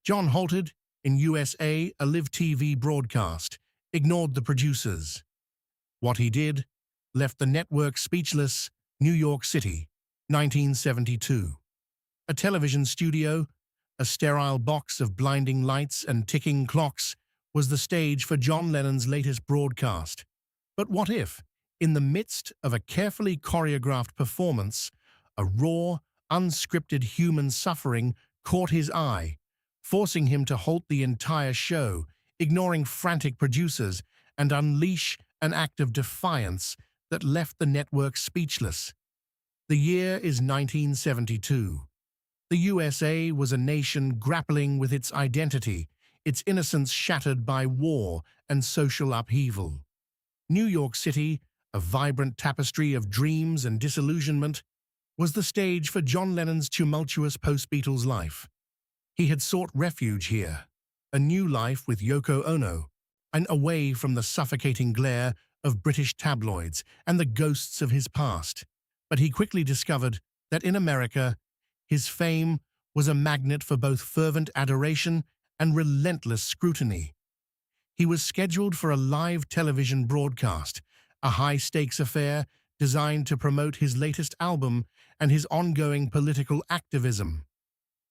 John halted in USA a live TV broadcast, ignored the producers. What he did left the network speechless. New York City, 1972. A television studio, a sterile box of blinding lights and ticking clocks, was the stage for John Lennon's latest broadcast. But what if, in the midst of a carefully choreographed performance, a raw, unscripted human suffering caught his eye, forcing him to halt the entire show, ignoring frantic producers, and unleash an act of defiance that left the network speechless? The year is 1972. The USA was a nation grappling with its identity, its innocence shattered by war and social upheaval. New York City, a vibrant tapestry of dreams and disillusionment, was the stage for John Lennon's tumultuous post-Beatles life. He had sought refuge here, a new life with Yoko Ono, and away from the suffocating glare of British tabloids and the ghosts of his past. But he quickly discovered that in America, his fame was a magnet for both fervent adoration and relentless scrutiny. He was scheduled for a live television broadcast, a high-stakes affair designed to promote his latest album and his ongoing political activism.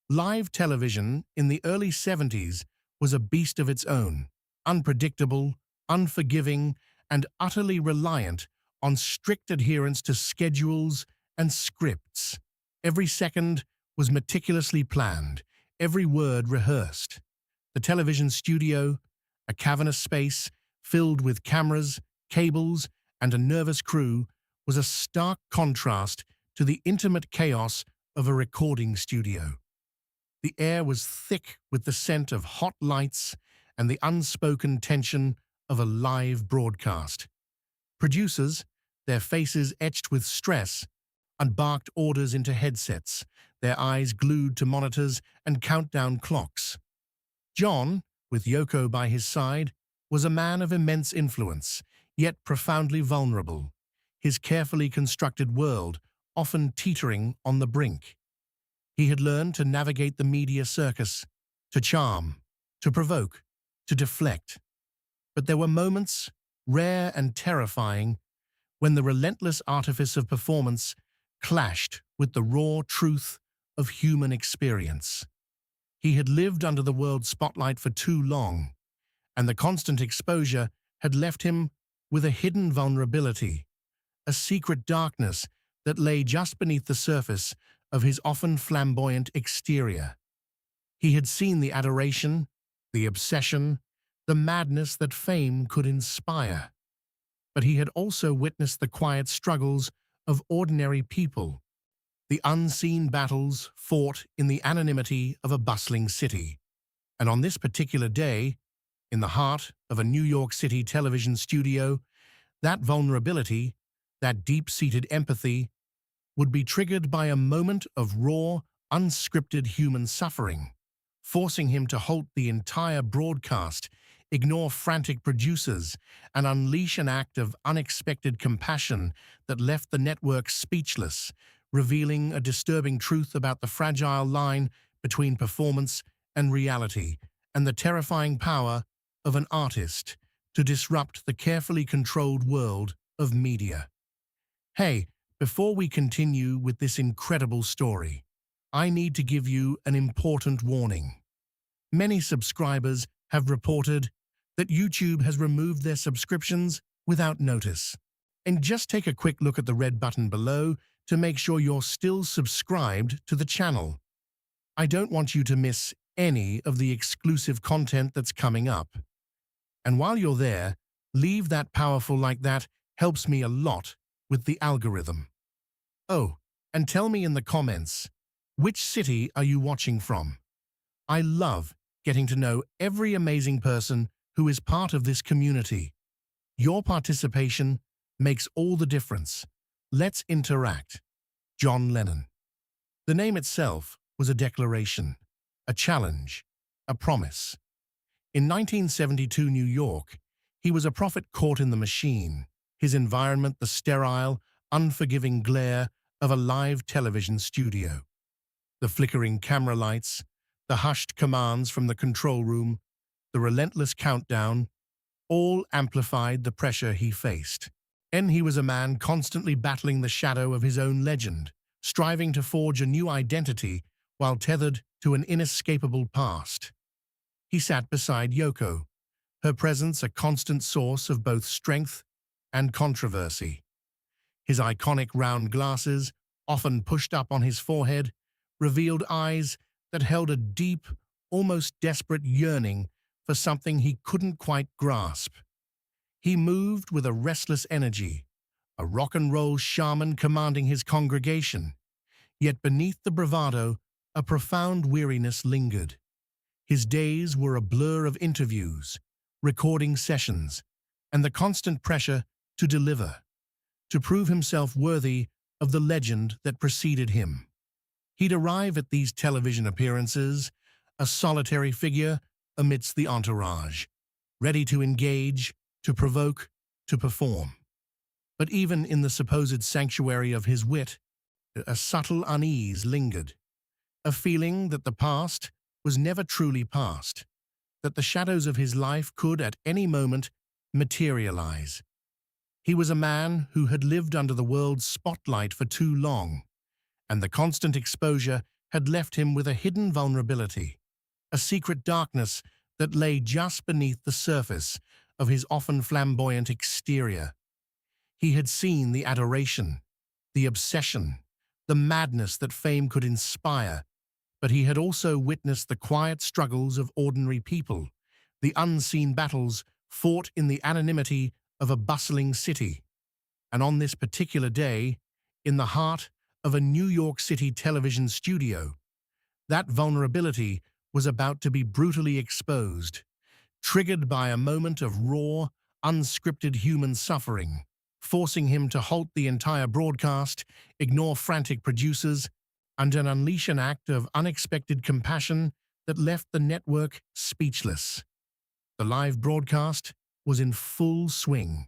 Live television in the early 70s was a beast of its own, unpredictable, unforgiving, and utterly reliant on strict adherence to schedules and scripts. Every second was meticulously planned, every word rehearsed. The television studio, a cavernous space filled with cameras, cables, and a nervous crew, was a stark contrast to the intimate chaos of a recording studio. The air was thick with the scent of hot lights and the unspoken tension of a live broadcast. Producers, their faces etched with stress, barked orders into headsets, their eyes glued to monitors and countdown clocks. John, with Yoko by his side, was a man of immense influence, yet profoundly vulnerable, his carefully constructed world often teetering on the brink. He had learned to navigate the media circus, to charm, to provoke, to deflect. But there were moments, rare and terrifying, when the relentless artifice of performance clashed with the raw truth of human experience. He had lived under the world's spotlight for too long, and the constant exposure had left him with a hidden vulnerability, a secret darkness that lay just beneath the surface of his often flamboyant exterior. He had seen the adoration, the obsession, the madness that fame could inspire. But he had also witnessed the quiet struggles of ordinary people, the unseen battles fought in the anonymity of a bustling city. And on this particular day, in the heart of a New York City television studio, that vulnerability, that deep-seated empathy, would be triggered by a moment of raw, unscripted human suffering, forcing him to halt the entire broadcast, ignore frantic producers, and unleash an act of unexpected compassion that left the network speechless, revealing a disturbing truth about the fragile line between performance and reality, and the terrifying power of an artist to disrupt the carefully controlled world of media. Hey, before we continue with this incredible story, I need to give you an important warning. Many subscribers have reported that YouTube has removed their subscriptions without notice. And just take a quick look at the red button below to make sure you're still subscribed to the channel. I don't want you to miss any of the exclusive content that's coming up. And while you're there, leave that powerful like that helps me a lot with the algorithm. Oh, and tell me in the comments, which city are you watching from? I love getting to know every amazing person who is part of this community. Your participation makes all the difference. Let's interact. John Lennon. The name itself was a declaration, a challenge, a promise. In 1972 New York, he was a prophet caught in the machine, his environment the sterile, unforgiving glare of a live television studio. The flickering camera lights, The hushed commands from the control room, the relentless countdown, all amplified the pressure he faced. And he was a man constantly battling the shadow of his own legend, striving to forge a new identity while tethered to an inescapable past. He sat beside Yoko, her presence a constant source of both strength and controversy. His iconic round glasses, often pushed up on his forehead, revealed eyes that held a deep, almost desperate yearning for something he couldn't quite grasp. He moved with a restless energy, a rock and roll shaman commanding his congregation. Yet beneath the bravado, a profound weariness lingered. His days were a blur of interviews, recording sessions, and the constant pressure to deliver, to prove himself worthy of the legend that preceded him. He'd arrive at these television appearances, a solitary figure amidst the entourage, ready to engage, to provoke, to perform. But even in the supposed sanctuary of his wit, a subtle unease lingered, a feeling that the past was never truly past, that the shadows of his life could at any moment materialize. He was a man who had lived under the world's spotlight for too long, and the constant exposure had left him with a hidden vulnerability, a secret darkness that lay just beneath the surface of his often flamboyant exterior. He had seen the adoration, the obsession, the madness that fame could inspire, but he had also witnessed the quiet struggles of ordinary people, the unseen battles fought in the anonymity of a bustling city. And on this particular day, in the heart of a New York City television studio, that vulnerability was about to be brutally exposed, triggered by a moment of raw, unscripted human suffering, forcing him to halt the entire broadcast, ignore frantic producers, and unleash an act of unexpected compassion that left the network speechless. The live broadcast was in full swing.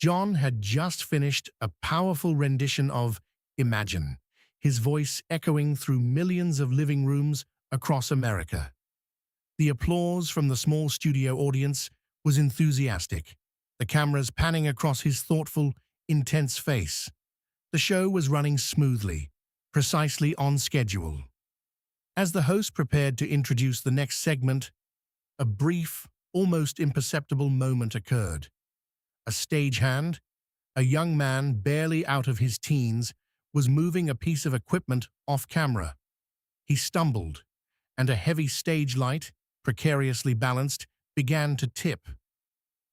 John had just finished a powerful rendition of Imagine, his voice echoing through millions of living rooms across America. The applause from the small studio audience was enthusiastic, the cameras panning across his thoughtful, intense face. The show was running smoothly, precisely on schedule. As the host prepared to introduce the next segment, a brief, almost imperceptible moment occurred. A stagehand, a young man barely out of his teens, was moving a piece of equipment off-camera. He stumbled, and a heavy stage light, precariously balanced, began to tip.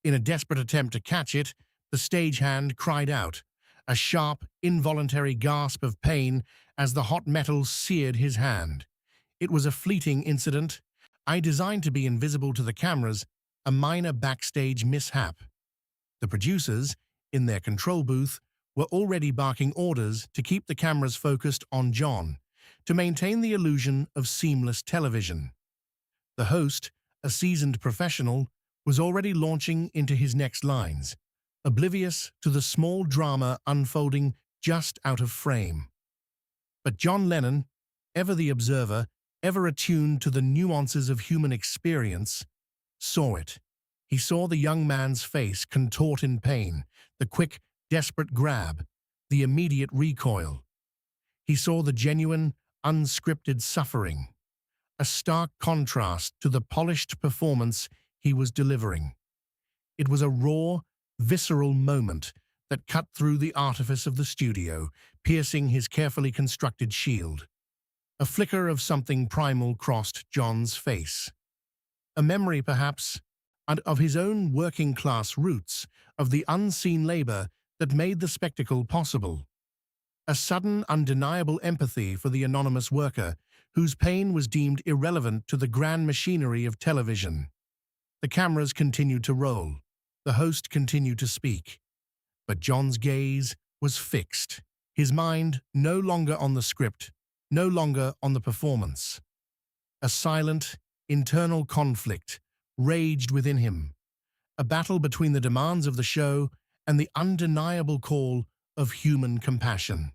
In a desperate attempt to catch it, the stagehand cried out, a sharp, involuntary gasp of pain as the hot metal seared his hand. It was a fleeting incident, designed to be invisible to the cameras, a minor backstage mishap. The producers, in their control booth, were already barking orders to keep the cameras focused on John, to maintain the illusion of seamless television. The host, a seasoned professional, was already launching into his next lines, oblivious to the small drama unfolding just out of frame. But John Lennon, ever the observer, ever attuned to the nuances of human experience, saw it. He saw the young man's face contort in pain, the quick, desperate grab, the immediate recoil. He saw the genuine, unscripted suffering, a stark contrast to the polished performance he was delivering. It was a raw, visceral moment that cut through the artifice of the studio, piercing his carefully constructed shield. A flicker of something primal crossed John's face. A memory, perhaps, and of his own working-class roots, of the unseen labor that made the spectacle possible. A sudden, undeniable empathy for the anonymous worker, whose pain was deemed irrelevant to the grand machinery of television. The cameras continued to roll. The host continued to speak. But John's gaze was fixed, his mind no longer on the script, no longer on the performance. A silent, internal conflict raged within him, a battle between the demands of the show and the undeniable call of human compassion.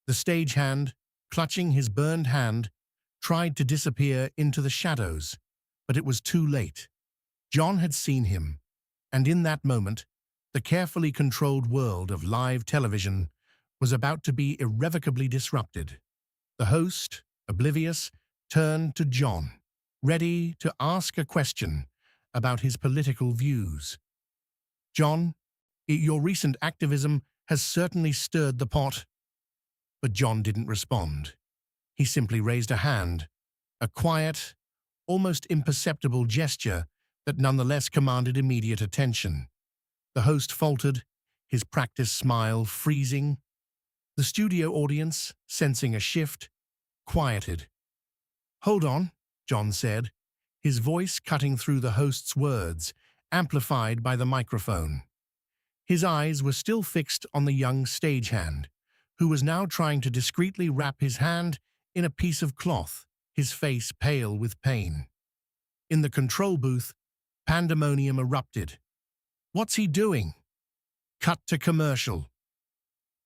The stagehand, clutching his burned hand, tried to disappear into the shadows, but it was too late. John had seen him, and in that moment, the carefully controlled world of live television was about to be irrevocably disrupted. The host, oblivious, turned to John, ready to ask a question about his political views. "John, your recent activism has certainly stirred the pot." But John didn't respond. He simply raised a hand, a quiet, almost imperceptible gesture that nonetheless commanded immediate attention. The host faltered, his practiced smile freezing. The studio audience, sensing a shift, quieted. "Hold on," John said, his voice cutting through the host's words, amplified by the microphone. His eyes were still fixed on the young stagehand, who was now trying to discreetly wrap his hand in a piece of cloth, his face pale with pain. In the control booth, pandemonium erupted. "What's he doing?" Cut to commercial.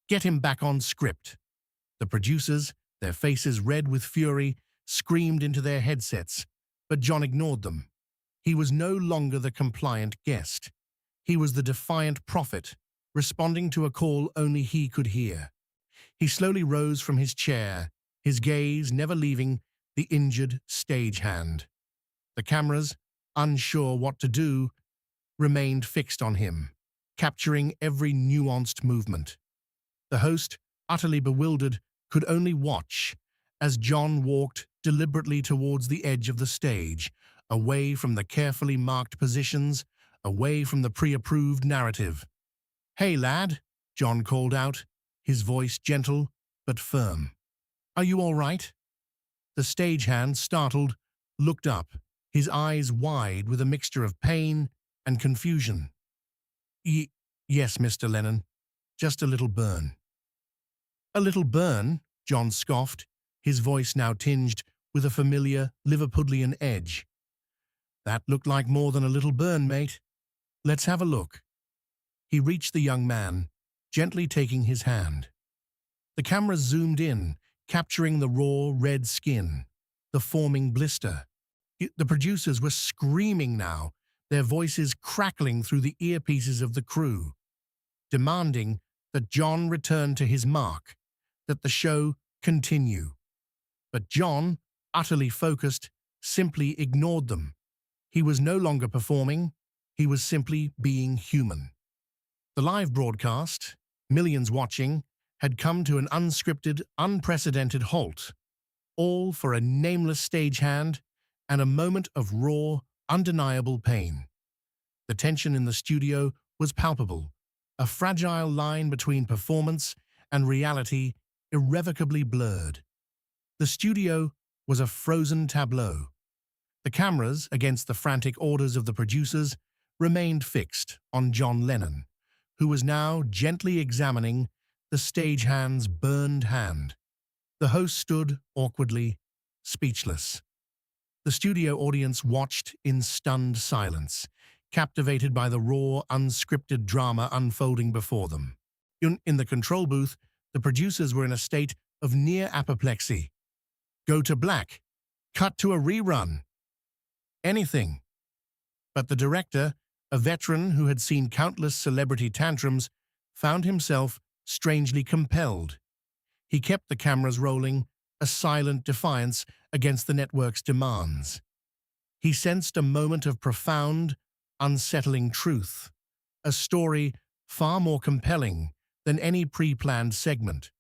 "Get him back on script." The producers, their faces red with fury, screamed into their headsets, but John ignored them. He was no longer the compliant guest. He was the defiant prophet, responding to a call only he could hear. He slowly rose from his chair, his gaze never leaving the injured stagehand. The cameras, unsure what to do, remained fixed on him, capturing every nuanced movement. The host, utterly bewildered, could only watch as John walked deliberately towards the edge of the stage, away from the carefully marked positions, away from the pre-approved narrative. "Hey, lad," John called out, his voice gentle but firm. "Are you all right?" The stagehand, startled, looked up, his eyes wide with a mixture of pain and confusion. Yes, Mr. Lennon, just a little burn." "A little burn?" John scoffed, his voice now tinged with a familiar Liverpudlian edge. "That looked like more than a little burn, mate. Let's have a look." He reached the young man, gently taking his hand. The camera zoomed in, capturing the raw red skin, the forming blister. The producers were screaming now, their voices crackling through the earpieces of the crew, demanding that John return to his mark, that the show continue. But John, utterly focused, simply ignored them. He was no longer performing, he was simply being human. The live broadcast, millions watching, had come to an unscripted, unprecedented halt, all for a nameless stagehand and a moment of raw, undeniable pain. The tension in the studio was palpable, a fragile line between performance and reality irrevocably blurred. The studio was a frozen tableau. The cameras, against the frantic orders of the producers, remained fixed on John Lennon, who was now gently examining the stagehand's burned hand. The host stood awkwardly, speechless. The studio audience watched in stunned silence, captivated by the raw, unscripted drama unfolding before them. In the control booth, the producers were in a state of near apoplexy. Go to black. Cut to a rerun. Anything. But the director, a veteran who had seen countless celebrity tantrums, found himself strangely compelled. He kept the cameras rolling, a silent defiance against the network's demands. He sensed a moment of profound, unsettling truth, a story far more compelling than any pre-planned segment.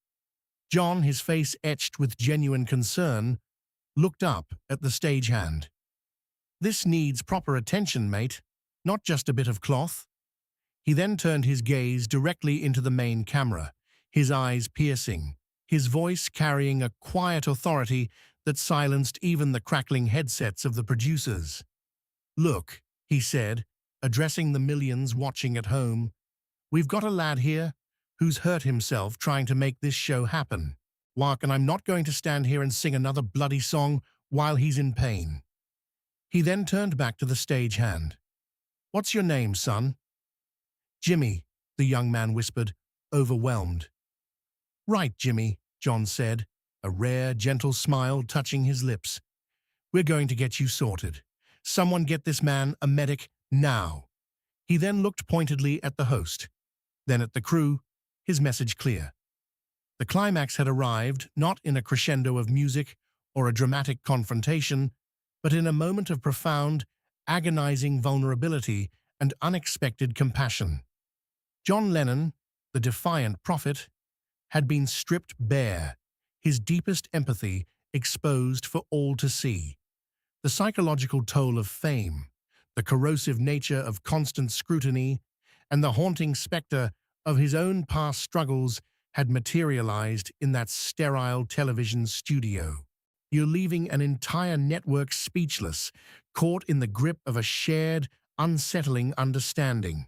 John, his face etched with genuine concern, looked up at the stagehand. "This needs proper attention, mate, not just a bit of cloth." He then turned his gaze directly into the main camera, his eyes piercing, his voice carrying a quiet authority that silenced even the crackling headsets of the producers. "Look," he said, addressing the millions watching at home, "we've got a lad here who's hurt himself trying to make this show happen. And I'm not going to stand here and sing another bloody song while he's in pain." He then turned back to the stagehand. "What's your name, son?" "Jimmy," the young man whispered, overwhelmed. "Right, Jimmy," John said, a rare, gentle smile touching his lips. "We're going to get you sorted. Someone get this man a medic now." He then looked pointedly at the host, then at the crew, his message clear. The climax had arrived, not in a crescendo of music or a dramatic confrontation, but in a moment of profound, agonizing vulnerability and unexpected compassion. John Lennon, the defiant prophet, had been stripped bare, his deepest empathy exposed for all to see. The psychological toll of fame, the corrosive nature of constant scrutiny, and the haunting specter of his own past struggles had materialized in that sterile television studio. You're leaving an entire network speechless, caught in the grip of a shared, unsettling understanding.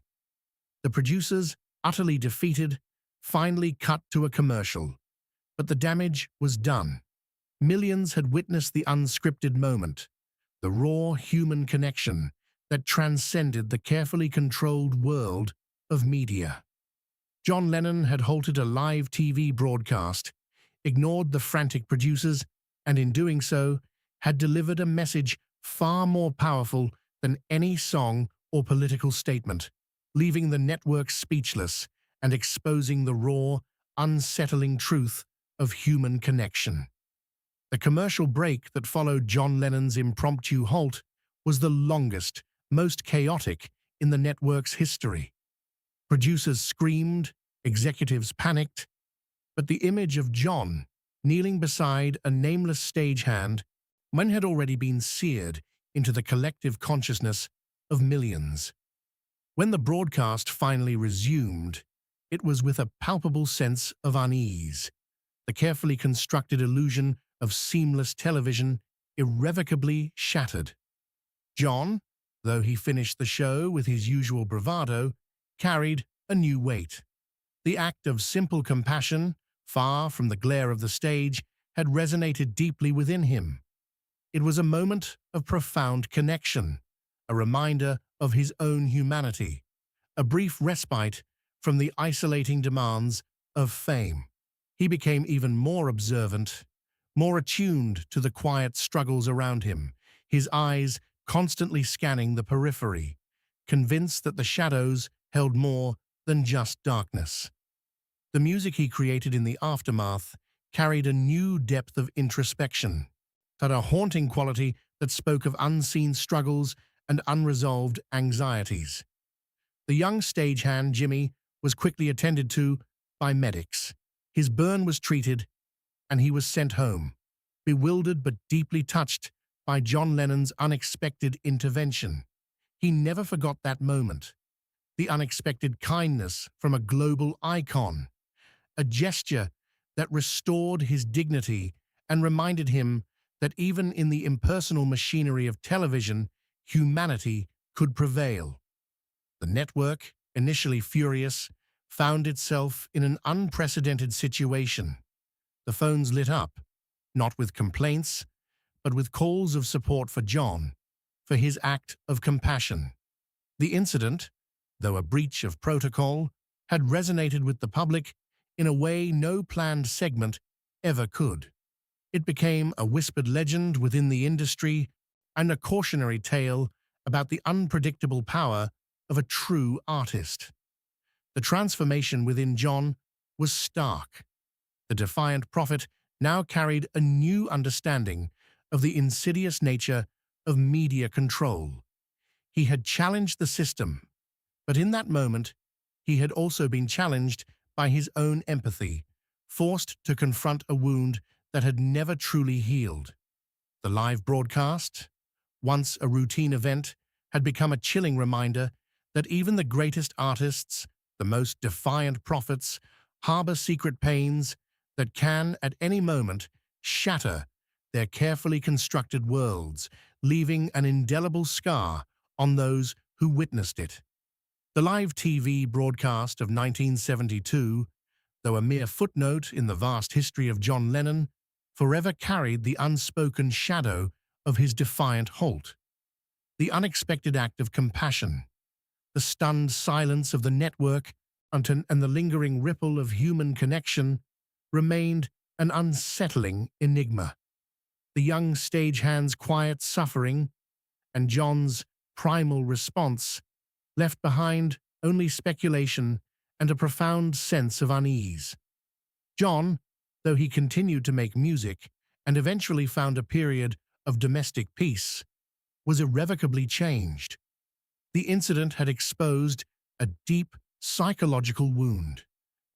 The producers, utterly defeated, finally cut to a commercial. But the damage was done. Millions had witnessed the unscripted moment, the raw human connection that transcended the carefully controlled world of media. John Lennon had halted a live TV broadcast, ignored the frantic producers, and in doing so, had delivered a message far more powerful than any song or political statement, leaving the network speechless and exposing the raw, unsettling truth of human connection. The commercial break that followed John Lennon's impromptu halt was the longest, most chaotic in the network's history. Producers screamed, executives panicked, but the image of John kneeling beside a nameless stagehand had already been seared into the collective consciousness of millions. When the broadcast finally resumed, it was with a palpable sense of unease. The carefully constructed illusion of seamless television irrevocably shattered. John, though he finished the show with his usual bravado, carried a new weight. The act of simple compassion, far from the glare of the stage, had resonated deeply within him. It was a moment of profound connection, a reminder of his own humanity, a brief respite from the isolating demands of fame. He became even more observant, more attuned to the quiet struggles around him, his eyes constantly scanning the periphery, convinced that the shadows held more than just darkness. The music he created in the aftermath carried a new depth of introspection, had a haunting quality that spoke of unseen struggles and unresolved anxieties. The young stagehand, Jimmy, was quickly attended to by medics. His burn was treated, and he was sent home, bewildered but deeply touched by John Lennon's unexpected intervention. He never forgot that moment. The unexpected kindness from a global icon, a gesture that restored his dignity and reminded him that even in the impersonal machinery of television, humanity could prevail. The network, initially furious, found itself in an unprecedented situation. The phones lit up, not with complaints, but with calls of support for John, for his act of compassion. The incident, though a breach of protocol, had resonated with the public in a way no planned segment ever could. It became a whispered legend within the industry and a cautionary tale about the unpredictable power of a true artist. The transformation within John was stark. The defiant prophet now carried a new understanding of the insidious nature of media control. He had challenged the system, but in that moment, he had also been challenged by his own empathy, forced to confront a wound that had never truly healed. The live broadcast, once a routine event, had become a chilling reminder that even the greatest artists, the most defiant prophets, harbor secret pains that can, at any moment, shatter their carefully constructed worlds, leaving an indelible scar on those who witnessed it. The live TV broadcast of 1972, though a mere footnote in the vast history of John Lennon, forever carried the unspoken shadow of his defiant halt. The unexpected act of compassion, the stunned silence of the network, and the lingering ripple of human connection remained an unsettling enigma. The young stagehand's quiet suffering and John's primal response left behind only speculation and a profound sense of unease. John, though he continued to make music and eventually found a period of domestic peace, was irrevocably changed. The incident had exposed a deep psychological wound,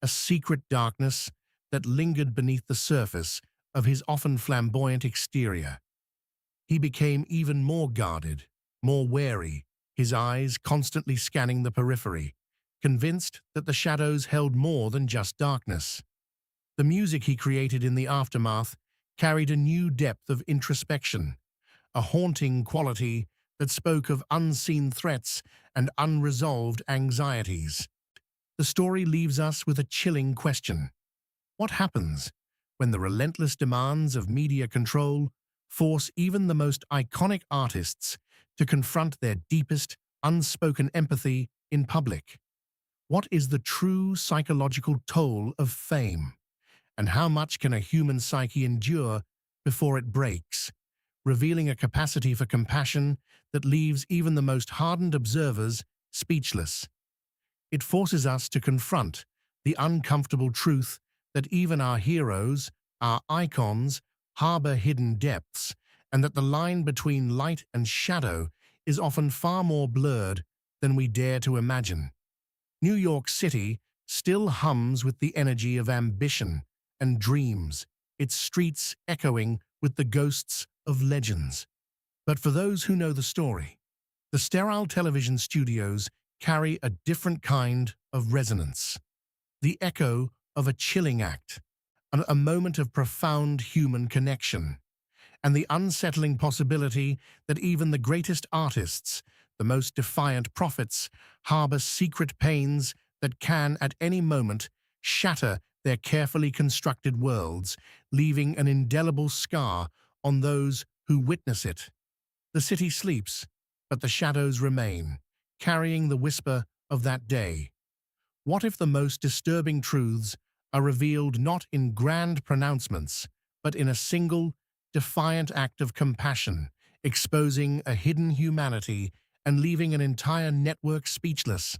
a secret darkness that lingered beneath the surface of his often flamboyant exterior. He became even more guarded, more wary, his eyes constantly scanning the periphery, convinced that the shadows held more than just darkness. The music he created in the aftermath carried a new depth of introspection, a haunting quality that spoke of unseen threats and unresolved anxieties. The story leaves us with a chilling question. What happens when the relentless demands of media control force even the most iconic artists to confront their deepest, unspoken empathy in public? What is the true psychological toll of fame? And how much can a human psyche endure before it breaks, revealing a capacity for compassion that leaves even the most hardened observers speechless? It forces us to confront the uncomfortable truth that even our heroes, our icons, harbor hidden depths, and that the line between light and shadow is often far more blurred than we dare to imagine. New York City still hums with the energy of ambition and dreams, its streets echoing with the ghosts of legends. But for those who know the story, the sterile television studios carry a different kind of resonance. The echo of a chilling act, a moment of profound human connection, and the unsettling possibility that even the greatest artists, the most defiant prophets, harbor secret pains that can, at any moment, shatter their carefully constructed worlds, leaving an indelible scar on those who witness it. The city sleeps, but the shadows remain, carrying the whisper of that day. What if the most disturbing truths are revealed not in grand pronouncements, but in a single, defiant act of compassion, exposing a hidden humanity and leaving an entire network speechless?